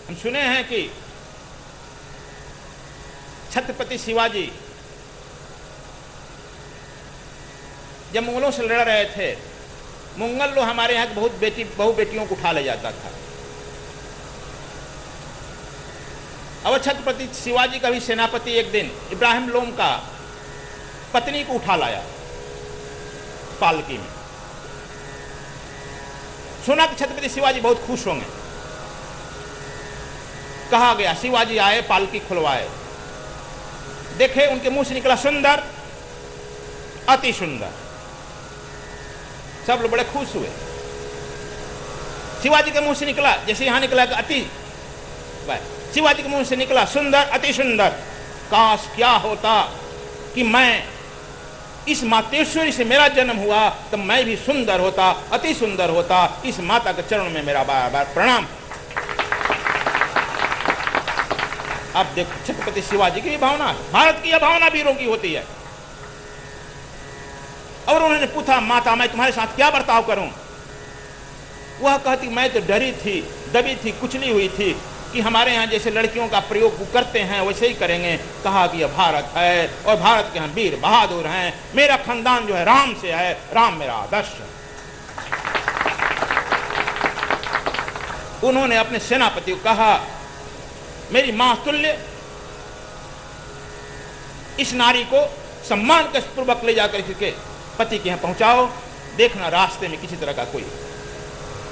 हम सुने हैं कि छत्रपति शिवाजी जब मुगलों से लड़ रहे थे, मुगल लोग हमारे यहाँ बहुत बहु बेटियों को उठा ले जाता था। अब छत्रपति शिवाजी का भी सेनापति एक दिन इब्राहिम लोम का पत्नी को उठा लाया पालकी में। सुना कि छत्रपति शिवाजी बहुत खुश होंगे। कहा गया, शिवाजी आए, पालकी खुलवाए, देखे उनके मुंह से निकला सुंदर, अति सुंदर। सब लोग बड़े खुश हुए। शिवाजी के मुंह से निकला, जैसे यहां निकला अति, शिवाजी के मुंह से निकला सुंदर, अति सुंदर। काश क्या होता कि मैं इस मातेश्वरी से मेरा जन्म हुआ, तब मैं भी सुंदर होता, अति सुंदर होता। इस माता के चरण में मेरा बार बार प्रणाम। अब देखो छत्रपति शिवाजी की भावना, भारत की यह भावना वीरों की होती है। और उन्होंने पूछा, माता मैं तुम्हारे साथ क्या बर्ताव करूं? वह कहती, मैं तो डरी थी, दबी थी, कुचली हुई थी कि हमारे यहाँ जैसे लड़कियों का प्रयोग करते हैं वैसे ही करेंगे। कहा कि यह भारत है और भारत के यहाँ वीर बहादुर हैं। मेरा खानदान जो है राम से है, राम मेरा आदर्श है। उन्होंने अपने सेनापति को कहा, मेरी मां तुल्य इस नारी को सम्मान के पूर्वक ले जाकर के पति के यहाँ पहुंचाओ। देखना रास्ते में किसी तरह का कोई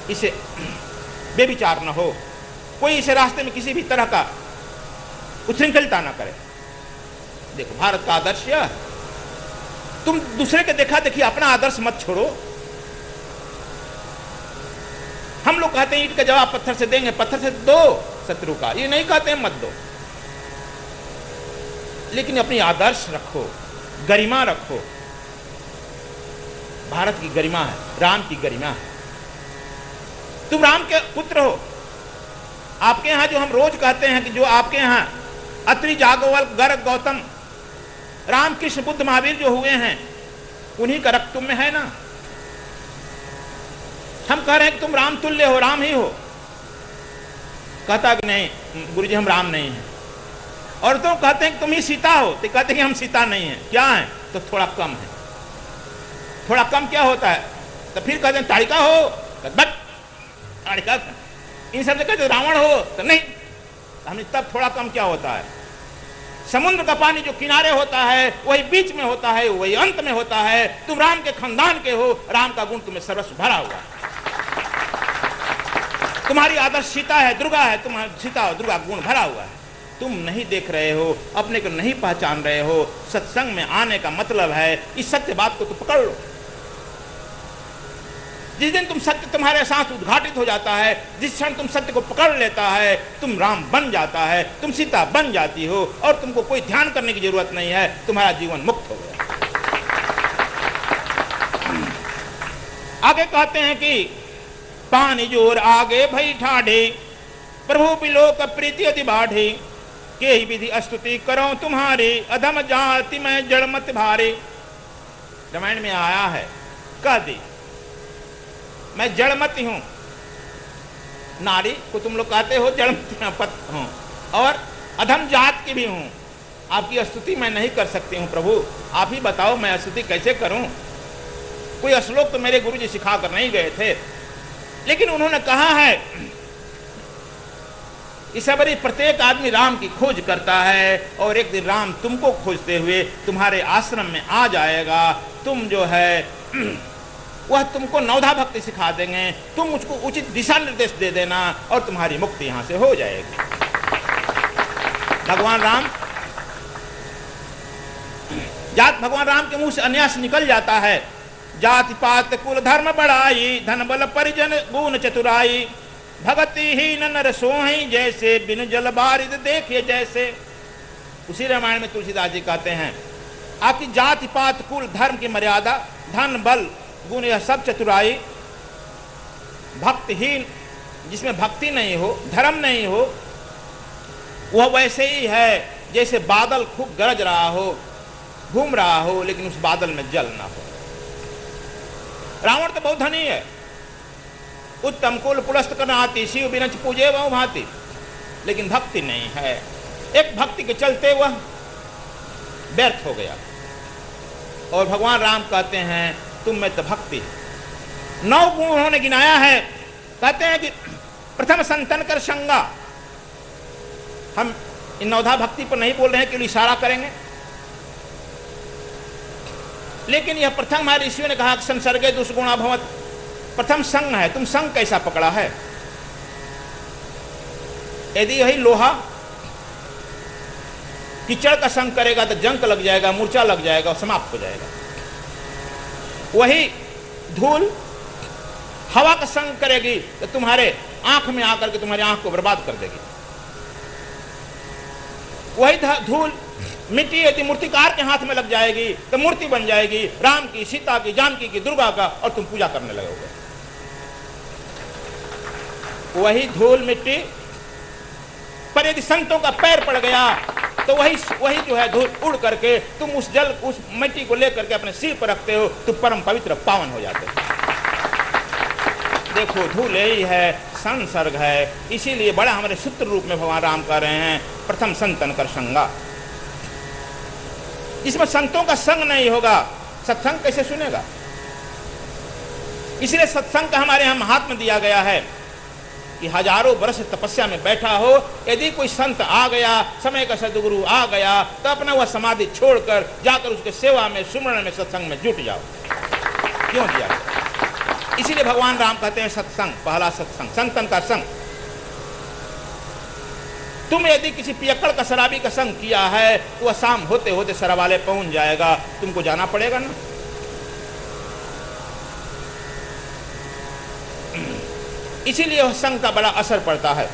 इसे बेविचार न हो, कोई इसे रास्ते में किसी भी तरह का उच्छृंखलता न करे। देखो भारत का आदर्श यह, तुम दूसरे के देखा देखिए अपना आदर्श मत छोड़ो। हम लोग कहते हैं ईंट का जवाब पत्थर से देंगे, पत्थर से दो शत्रु का, ये नहीं कहते हैं मत दो, लेकिन अपनी आदर्श रखो, गरिमा रखो। भारत की गरिमा है, राम की गरिमा है। तुम राम के पुत्र हो। आपके यहां जो हम रोज कहते हैं कि जो आपके यहां अत्रि, जागवल, गर्ग, गौतम, राम, कृष्ण, बुद्ध, महावीर जो हुए हैं, उन्हीं का रक्त तुम में है ना। हम कह रहे हैं कि तुम राम तुल्य हो, राम ही हो। कहता कि नहीं गुरुजी हम राम नहीं हैं। और तुम कहते हैं कि तुम ही सीता हो, तो कहते हैं कि हम सीता नहीं हैं। क्या है? तो थोड़ा कम है। थोड़ा कम क्या होता है? तो फिर कहते हैं ताड़िका हो, तो बट ताड़िका। इन सब से कहते रावण हो, तो नहीं। हमने तब थोड़ा कम क्या होता है? समुद्र का पानी जो किनारे होता है वही बीच में होता है, वही अंत में होता है। तुम राम के खानदान के हो, राम का गुण तुम्हें सर्वस्व भरा हुआ है। तुम्हारी आदर्श सीता है, दुर्गा है, तुम्हारी सीता और दुर्गा गुण भरा हुआ है। तुम नहीं देख रहे हो, अपने को नहीं पहचान रहे हो। सत्संग में आने का मतलब है इस सत्य बात को तो पकड़ लो। जिस दिन तुम सत्य तुम्हारे साथ उद्घाटित हो जाता है, जिस क्षण तुम सत्य को पकड़ लेता है, तुम राम बन जाता है, तुम सीता बन जाती हो और तुमको कोई ध्यान करने की जरूरत नहीं है। तुम्हारा जीवन मुक्त हो गया। आगे कहते हैं कि पानी जोर आगे भई ठाढ़े, प्रभु बिलोक प्रीति अति बाढ़े, के ही विधि स्तुति करो तुम्हारे, अधम जाति में जड़ मत भारे। रामायण में आया है, कह दी मैं जड़मती हूं। नारी को तुम लोग कहते हो जड़मती हूं, और अधम जात की भी हूं। आपकी स्तुति मैं नहीं कर सकती हूं प्रभु, आप ही बताओ मैं स्तुति कैसे करूं। कोई श्लोक तो मेरे गुरु जी सिखा कर नहीं गए थे, लेकिन उन्होंने कहा है इस बारी प्रत्येक आदमी राम की खोज करता है, और एक दिन राम तुमको खोजते हुए तुम्हारे आश्रम में आ जाएगा। तुम जो है वह तुमको नवधा भक्ति सिखा देंगे, तुम उसको उचित दिशा निर्देश दे देना और तुम्हारी मुक्ति यहां से हो जाएगी। भगवान राम भगवान राम के मुंह से अन्यास निकल जाता है। जाति पात कुल धर्म बढ़ाई, धन बल परिजन गुण चतुराई, भगति ही नर सोही जैसे, बिन जल बारिद देखे जैसे। उसी रामायण में तुलसीदास जी कहते हैं आपकी जाति पात कुल धर्म की मर्यादा, धन बल गुण यह सब चतुराई, भक्तिहीन जिसमें भक्ति नहीं हो, धर्म नहीं हो, वह वैसे ही है जैसे बादल खूब गरज रहा हो, घूम रहा हो, लेकिन उस बादल में जल ना हो। रावण तो बहुत धनी है। उत्तम कुल पुलस्त करना आती, शिव बिनच पूजे वह भांति। लेकिन भक्ति नहीं है। एक भक्ति के चलते वह व्यर्थ हो गया। और भगवान राम कहते हैं तुम में तो भक्ति है। 9 गुण उन्होंने गिनाया है। कहते हैं कि प्रथम संतन कर संगा। हम इन 9धा भक्ति पर नहीं बोल रहे हैं कि इशारा करेंगे, लेकिन यह प्रथम हमारे ऋषियों ने कहा कि संसर्गे दुष्गुणा भवत। प्रथम संग है। तुम संग कैसा पकड़ा है? यदि वही लोहा कीचड़ का संग करेगा तो जंक लग जाएगा, मूर्छा लग जाएगा और समाप्त हो जाएगा। वही धूल हवा का संग करेगी तो तुम्हारे आंख में आकर के तुम्हारी आंख को बर्बाद कर देगी। वही धूल मिट्टी यदि मूर्तिकार के हाथ में लग जाएगी तो मूर्ति बन जाएगी, राम की, सीता की, जानकी की, दुर्गा का, और तुम पूजा करने लगोगे। वही धूल मिट्टी पर यदि संतों का पैर पड़ गया तो वही जो है धूल उड़ करके तुम उस मिट्टी को लेकर के अपने सिर पर रखते हो, तुम परम पवित्र पावन हो जाते हो। देखो धूल यही है, संसर्ग है। इसीलिए बड़ा हमारे सूत्र रूप में भगवान राम कह रहे हैं प्रथम संतन कर संगा। इसमें संतों का संग नहीं होगा, सत्संग कैसे सुनेगा? इसलिए सत्संग का हमारे यहाँ महात्मा दिया गया है कि हजारों वर्ष तपस्या में बैठा हो, यदि कोई संत आ गया, समय का सदगुरु आ गया, तो अपना वह समाधि छोड़कर जाकर उसके सेवा में, सुमरण में, सत्संग में जुट जाओ। क्यों दिया? इसीलिए भगवान राम कहते हैं सत्संग, पहला सत्संग, संतन का संग। तुम यदि किसी पियक्कड़ का, शराबी का संग किया है तो वह शाम होते होते शराबाले पहुंच जाएगा, तुमको जाना पड़ेगा ना। इसीलिए वह संग का बड़ा असर पड़ता है।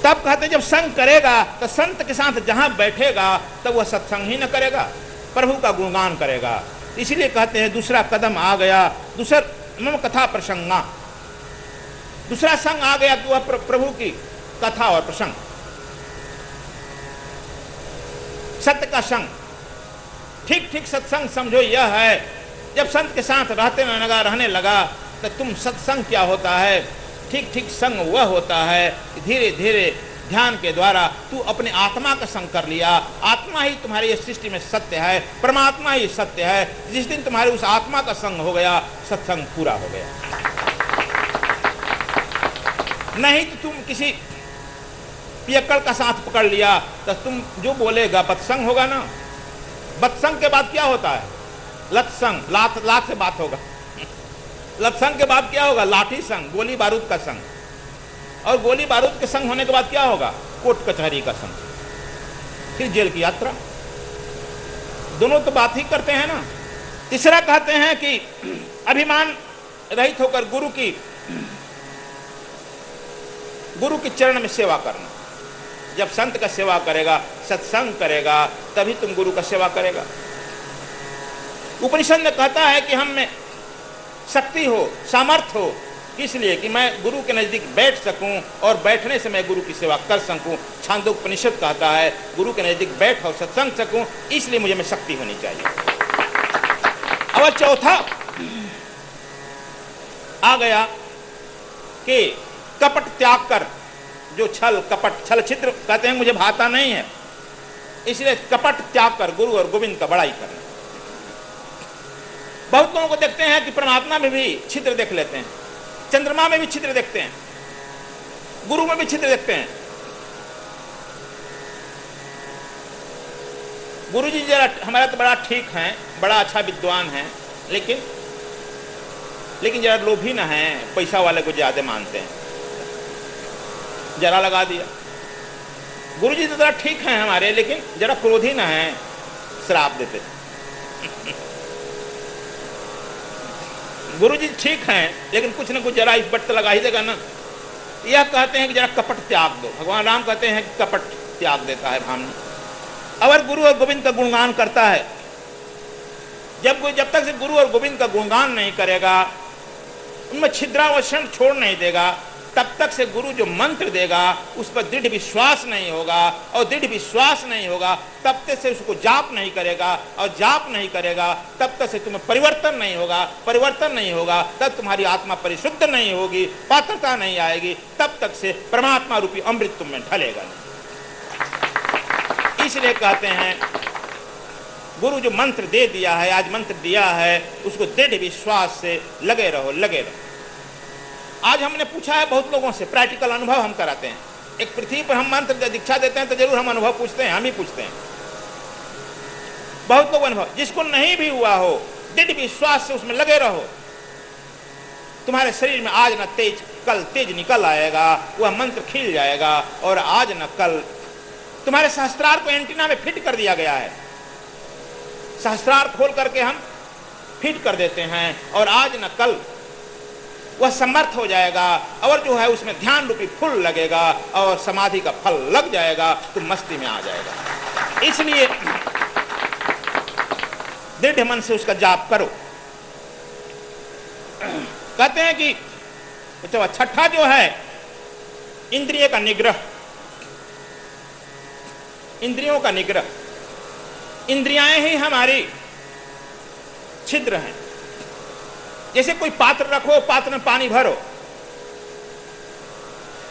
तब कहते जब संग करेगा तो संत के साथ जहां बैठेगा तब वह सत्संग ही न करेगा, प्रभु का गुणगान करेगा। इसीलिए कहते हैं दूसरा कदम आ गया, दूसरा मम कथा प्रसंगा। दूसरा संग आ गया कि वह प्रभु की कथा और प्रसंग, सत्य का संग। ठीक ठीक सत्संग समझो यह है, जब संत के साथ रहने लगा तो तुम सत्संग क्या होता है? ठीक ठीक संग वह होता है कि धीरे धीरे ध्यान के द्वारा तू अपने आत्मा का संग कर लिया। आत्मा ही तुम्हारी इस सृष्टि में सत्य है, परमात्मा ही सत्य है। जिस दिन तुम्हारे उस आत्मा का संग हो गया, सत्संग पूरा हो गया। नहीं तो तुम किसी पियक्कड़ का साथ पकड़ लिया तो तुम जो बोलेगा बत्संग होगा ना। बत्संग के बाद क्या होता है? लत्संग, लात से बात होगा। लत्संग के बाद क्या होगा? लाठी संग, गोली बारूद का संग। और गोली बारूद के संग होने के बाद क्या होगा? कोर्ट कचहरी का संग, फिर जेल की यात्रा। दोनों तो बात ही करते हैं ना। तीसरा कहते हैं कि अभिमान रहित होकर गुरु के चरण में सेवा करना। जब संत का सेवा करेगा, सत्संग करेगा, तभी तुम गुरु का सेवा करेगा। उपनिषद में कहता है कि हम में शक्ति हो, सामर्थ्य हो, इसलिए कि मैं गुरु के नजदीक बैठ सकूं और बैठने से मैं गुरु की सेवा कर सकूं। छांदोपनिषद कहता है गुरु के नजदीक बैठ और सत्संग सकूं, इसलिए मुझे में शक्ति होनी चाहिए। और चौथा आ गया कि कपट त्याग कर, जो छल कपट छल छिद्र कहते हैं मुझे भाता नहीं है, इसलिए कपट त्याग कर गुरु और गोविंद का बड़ाई करना। बहुत लोगों को देखते हैं कि परमात्मा में भी छिद्र देख लेते हैं, चंद्रमा में भी छिद्र देखते हैं, गुरु में भी छिद्र देखते हैं। गुरु जी जरा हमारा तो बड़ा ठीक है, बड़ा अच्छा विद्वान है, लेकिन जरा लोभी ना है, पैसा वाले को ज्यादा मानते हैं, जरा लगा दिया। गुरु जी तो जरा ठीक है हमारे, लेकिन जरा क्रोधी ना है, श्राप देते। गुरु जी ठीक हैं, लेकिन कुछ न कुछ जरा इस बट लगा ही देगा ना। यह कहते हैं कि जरा कपट त्याग दो। भगवान राम कहते हैं कि कपट त्याग देता है भामनी। अगर गुरु और गोविंद का गुणगान करता है, जब तक से गुरु और गोविंद का गुणगान नहीं करेगा, उनमें छिद्रावशन छोड़ नहीं देगा, तब तक से गुरु जो मंत्र देगा उस पर दृढ़ विश्वास नहीं होगा, और दृढ़ विश्वास नहीं होगा तब तक से उसको जाप नहीं करेगा, और जाप नहीं करेगा तब तक से तुम्हें परिवर्तन नहीं होगा, परिवर्तन नहीं होगा तब तुम्हारी आत्मा परिशुद्ध नहीं होगी, पात्रता नहीं आएगी, तब तक से परमात्मा रूपी अमृत तुम में ढलेगा नहीं। इसलिए कहते हैं गुरु जो मंत्र दे दिया है, आज मंत्र दिया है, उसको दृढ़ विश्वास से लगे रहो, लगे रहो। आज हमने पूछा है बहुत लोगों से, प्रैक्टिकल अनुभव हम कराते हैं। एक पृथ्वी पर हम मंत्र दीक्षा देते हैं तो जरूर हम अनुभव पूछते हैं, हम ही पूछते हैं। बहुत लोग अनुभव, जिसको नहीं भी हुआ हो, दृढ़ विश्वास से उसमें लगे रहो। तुम्हारे शरीर में आज न तेज, कल तेज निकल आएगा, वह मंत्र खिल जाएगा, और आज न कल तुम्हारे सहस्त्रार को एंटीना में फिट कर दिया गया है। सहस्त्रार खोल करके हम फिट कर देते हैं, और आज न कल वह समर्थ हो जाएगा, और जो है उसमें ध्यान रूपी फूल लगेगा, और समाधि का फल लग जाएगा, तो मस्ती में आ जाएगा। इसलिए दृढ़ मन से उसका जाप करो। कहते हैं कि तो छठा जो है इंद्रिय का निग्रह, इंद्रियों का निग्रह। इंद्रियां ही हमारी छिद्र हैं। जैसे कोई पात्र रखो, पात्र में पानी भरो,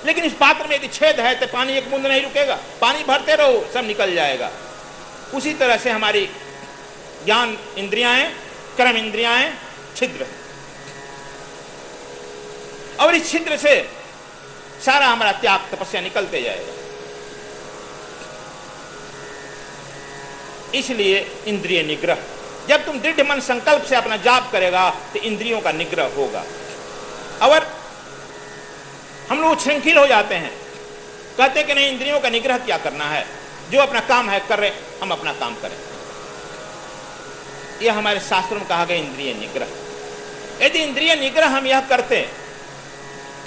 लेकिन इस पात्र में यदि छेद है तो पानी एक बूंद नहीं रुकेगा, पानी भरते रहो सब निकल जाएगा। उसी तरह से हमारी ज्ञान इंद्रियां, कर्म इंद्रियां छिद्र, और इस छिद्र से सारा हमारा त्याग तपस्या निकलते जाएगा। इसलिए इंद्रिय निग्रह, जब तुम दृढ़ मन संकल्प से अपना जाप करेगा तो इंद्रियों का निग्रह होगा। और हम लोग श्रृंखल हो जाते हैं, कहते कि नहीं इंद्रियों का निग्रह क्या करना है, जो अपना काम है कर रहे, हम अपना काम करें। यह हमारे शास्त्रों में कहा गया इंद्रिय निग्रह। यदि इंद्रिय निग्रह हम यह करते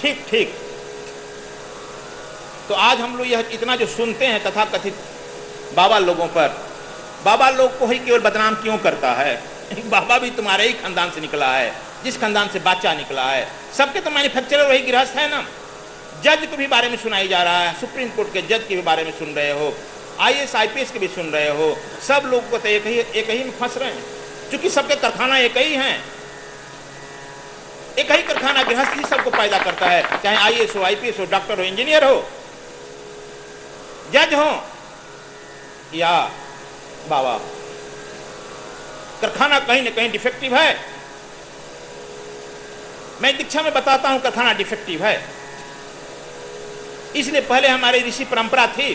ठीक ठीक, तो आज हम लोग यह इतना जो सुनते हैं तथाकथित बाबा लोगों पर, बाबा लोग को ही केवल बदनाम क्यों करता है? बाबा भी तुम्हारे ही खानदान से निकला है, जिस खानदान से बच्चा निकला है। सबके तो मैन्युफैक्चरर वही गृहस्थ है ना। जज के भी बारे में सुनाई जा रहा है, सुप्रीम कोर्ट के जज के भी बारे में सुन रहे हो, IAS IPS के भी सुन रहे हो। सब लोग को तो एक ही में फंस रहे हैं, क्योंकि सबके कारखाना एक ही हैं। एक ही कारखाना गृहस्थ ही सबको पैदा करता है, चाहे IAS हो, IPS हो, डॉक्टर हो, इंजीनियर हो, जज हो या बाबा। कारखाना कहीं ना कहीं डिफेक्टिव है। मैं दीक्षा में बताता हूं कारखाना डिफेक्टिव है। इसलिए पहले हमारी ऋषि परंपरा थी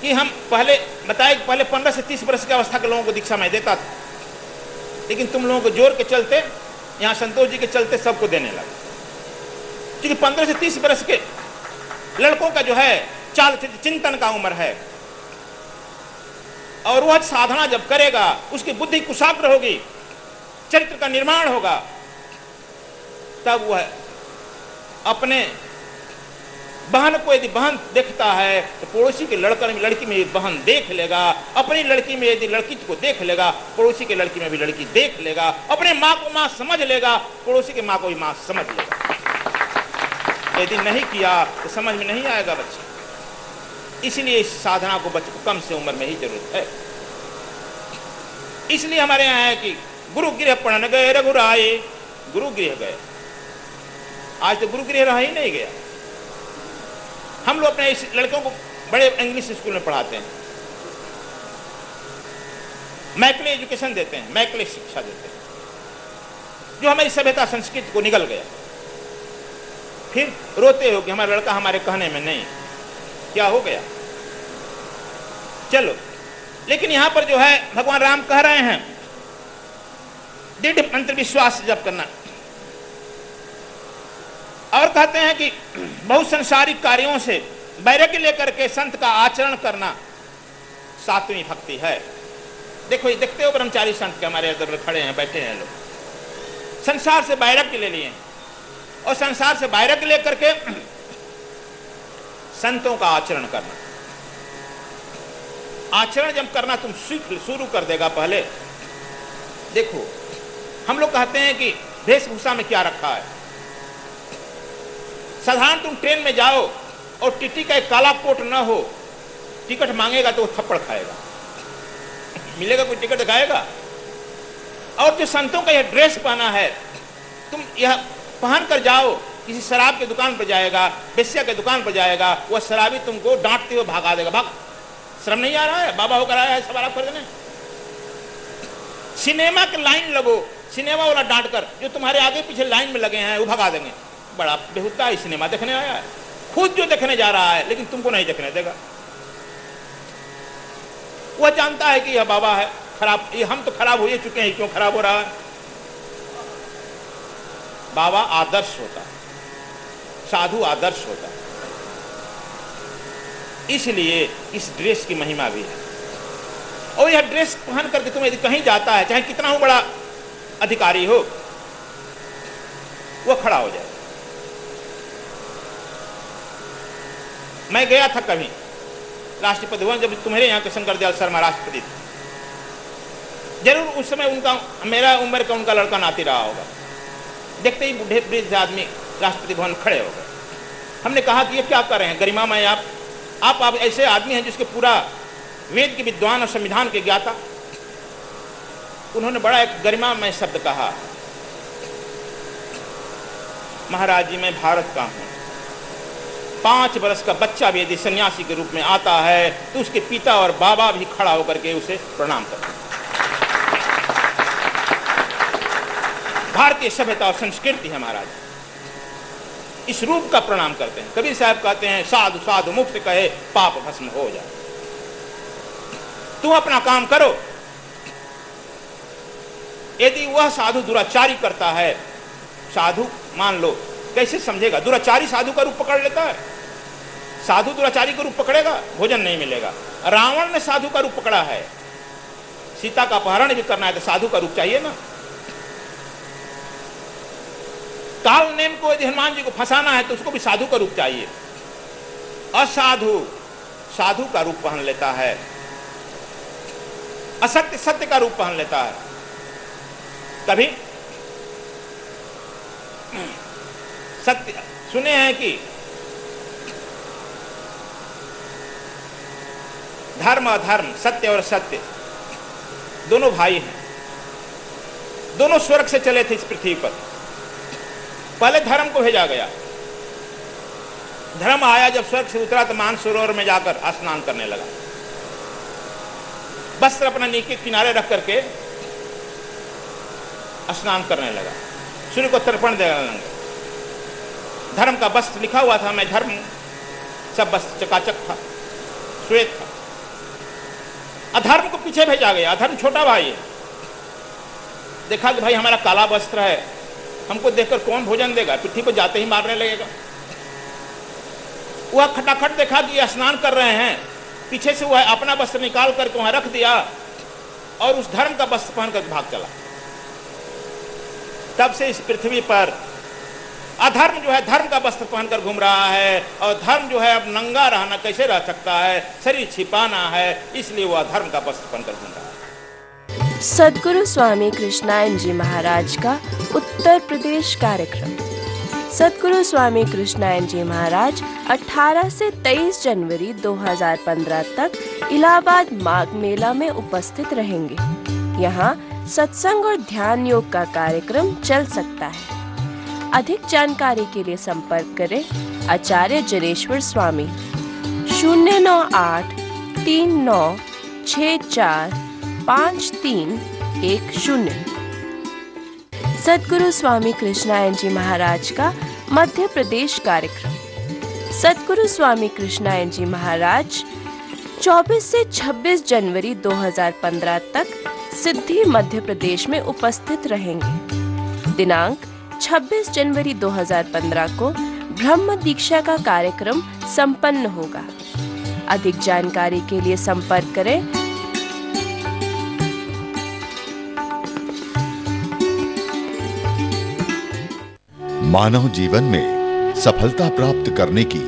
कि हम पहले बताए, पहले 15 से 30 वर्ष की अवस्था के लोगों को दीक्षा में देता था, लेकिन तुम लोगों को जोर के चलते, यहां संतोष जी के चलते सबको देने लगा। क्योंकि 15 से 30 वर्ष के लड़कों का जो है चाल चिंतन का उम्र है, और वह साधना जब करेगा उसकी बुद्धि कुशाग्र होगी, चरित्र का निर्माण होगा, तब वह अपने बहन को, यदि बहन देखता है तो पड़ोसी के लड़की में बहन देख लेगा, अपनी लड़की में यदि लड़की को देख लेगा, पड़ोसी के लड़की में भी लड़की देख लेगा, अपने माँ को माँ समझ लेगा, पड़ोसी की माँ को भी माँ समझ लेगा। यदि नहीं किया तो समझ में नहीं आएगा बच्चे। इसलिए इस साधना को बच्चे को कम से उम्र में ही जरूरत है। इसलिए हमारे यहाँ है कि गुरु गृह पढ़न गए रघुराए, गुरु गृह गए। आज तो गुरु गृह रहा ही नहीं गया। हम लोग अपने इस लड़कों को बड़े इंग्लिश स्कूल में पढ़ाते हैं, मैकले एजुकेशन देते हैं, मैकले शिक्षा देते हैं, जो हमारी सभ्यता संस्कृति को निगल गया। फिर रोते हो कि हमारा लड़का हमारे कहने में नहीं, क्या हो गया? चलो, लेकिन यहां पर जो है भगवान राम कह रहे हैं दृढ़ मंत्र विश्वास जप करना, और कहते हैं कि बहुत संसारिक कार्यों से वैराग्य लेकर के संत का आचरण करना सातवीं भक्ति है। देखो, ये देखते हो ब्रह्मचारी संत के हमारे इधर खड़े हैं, बैठे हैं लोग, संसार से वैराग्य ले लिए, और संसार से वैराग्य लेकर के संतों का आचरण करना। आचरण जब करना तुम शुरू कर देगा। पहले देखो, हम लोग कहते हैं कि वेशभूषा में क्या रखा है। साधारण तुम ट्रेन में जाओ और टीटी का एक काला कोट न हो, टिकट मांगेगा तो वो थप्पड़ खाएगा, मिलेगा कोई टिकट दिखाएगा। और जो संतों का यह ड्रेस पहना है, तुम यह पहन कर जाओ, किसी शराब की दुकान पर जाएगा, वेश्या की दुकान पर जाएगा, वह शराबी तुमको डांटते हुए भगा देगा, भाग, शर्म नहीं आ रहा है, बाबा होकर आया है शराब खरीदने। सिनेमा के लाइन लगो, सिनेमा वाला डांट कर, जो तुम्हारे आगे पीछे लाइन में लगे हैं वो भगा देंगे, बड़ा बेहुदा ही सिनेमा देखने आया है, खुद जो देखने जा रहा है लेकिन तुमको नहीं देखने देगा। वह जानता है कि यह बाबा है खराब, ये हम तो खराब हो ही चुके हैं, क्यों खराब हो रहा है। बाबा आदर्श होता है, साधु आदर्श होता है, इसलिए इस ड्रेस की महिमा भी है। और यह ड्रेस पहन करके तुम यदि कहीं जाता है, चाहे कितना हो बड़ा अधिकारी हो, वह खड़ा हो जाए। मैं गया था कभी राष्ट्रपति भवन, जब तुम्हारे यहाँ के शंकर दयाल शर्मा राष्ट्रपति थे, जरूर उस समय उनका मेरा उम्र का उनका लड़का नाती रहा होगा। देखते ही बूढ़े वृद्ध आदमी राष्ट्रपति भवन खड़े हो गए। हमने कहा कि ये क्या कर रहे हैं, गरिमामय आप ऐसे आदमी हैं जिसके पूरा वेद के विद्वान और संविधान के ज्ञाता। उन्होंने बड़ा एक गरिमामय शब्द कहा, महाराज जी मैं भारत का हूं, 5 वर्ष का बच्चा भी यदि सन्यासी के रूप में आता है तो उसके पिता और बाबा भी खड़ा होकर के उसे प्रणाम करते हैं। भारतीय सभ्यता और संस्कृति है महाराज, इस रूप का प्रणाम करते हैं। कबीर साहब कहते हैं, साधु साधु मुक्त कहे पाप भस्म हो जाए। तुम अपना काम करो, यदि वह साधु दुराचारी करता है, साधु मान लो कैसे समझेगा, दुराचारी साधु का रूप पकड़ लेता है, साधु दुराचारी का रूप पकड़ेगा भोजन नहीं मिलेगा। रावण ने साधु का रूप पकड़ा है, सीता का अपहरण भी करना है तो साधु का रूप चाहिए ना। काल नेम को यदि हनुमान जी को फंसाना है तो उसको भी साधु का रूप चाहिए। असाधु साधु का रूप पहन लेता है, असत्य सत्य का रूप पहन लेता है। कभी सत्य सुने हैं कि धर्म अधर्म, सत्य और सत्य दोनों भाई हैं, दोनों स्वर्ग से चले थे इस पृथ्वी पर। पहले धर्म को भेजा गया, धर्म आया जब स्वर्ग से उतरा तो मानसरोवर में जाकर स्नान करने लगा, वस्त्र अपना नीचे किनारे रख करके स्नान करने लगा, सूर्य को तर्पण देने लगा। धर्म का वस्त्र लिखा हुआ था, मैं धर्म हूं, सब वस्त्र चकाचक था, श्वेत था। अधर्म को पीछे भेजा गया, अधर्म छोटा भाई है। देखा कि भाई हमारा काला वस्त्र है, हमको देखकर कौन भोजन देगा, पृथ्वी पर जाते ही मारने लगेगा। वह खटाखट देखा कि स्नान कर रहे हैं, पीछे से वह अपना वस्त्र निकाल करके वहां रख दिया और उस धर्म का वस्त्र पहन कर भाग चला। तब से इस पृथ्वी पर अधर्म जो है धर्म का वस्त्र पहनकर घूम रहा है, और धर्म जो है अब नंगा रहना कैसे रह सकता है, शरीर छिपाना है, इसलिए वह धर्म का वस्त्र पहनकर घूम रहा है। सद्गुरु स्वामी कृष्णायन जी महाराज का उत्तर प्रदेश कार्यक्रम। सद्गुरु स्वामी कृष्णायन जी महाराज 18 से 23 जनवरी 2015 तक इलाहाबाद माघ मेला में उपस्थित रहेंगे। यहाँ सत्संग और ध्यान योग का कार्यक्रम चल सकता है। अधिक जानकारी के लिए संपर्क करें आचार्य जरेश्वर स्वामी 09839645310। सद्गुरु स्वामी कृष्णायन जी महाराज का मध्य प्रदेश कार्यक्रम। सद्गुरु स्वामी कृष्णायन जी महाराज 24 से 26 जनवरी 2015 तक सिद्धि मध्य प्रदेश में उपस्थित रहेंगे। दिनांक 26 जनवरी 2015 को ब्रह्म दीक्षा का कार्यक्रम संपन्न होगा। अधिक जानकारी के लिए संपर्क करें मानव जीवन में सफलता प्राप्त करने की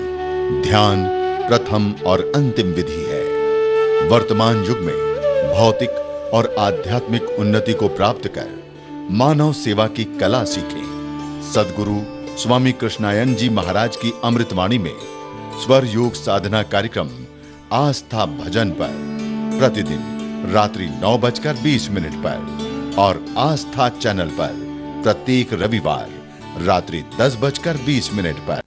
ध्यान प्रथम और अंतिम विधि है। वर्तमान युग में भौतिक और आध्यात्मिक उन्नति को प्राप्त कर मानव सेवा की कला सीखें। सद्गुरु स्वामी कृष्णायन जी महाराज की अमृतवाणी में स्वर योग साधना कार्यक्रम आस्था भजन पर प्रतिदिन रात्रि 9:20 पर और आस्था चैनल पर प्रत्येक रविवार रात्रि 10:20 पर।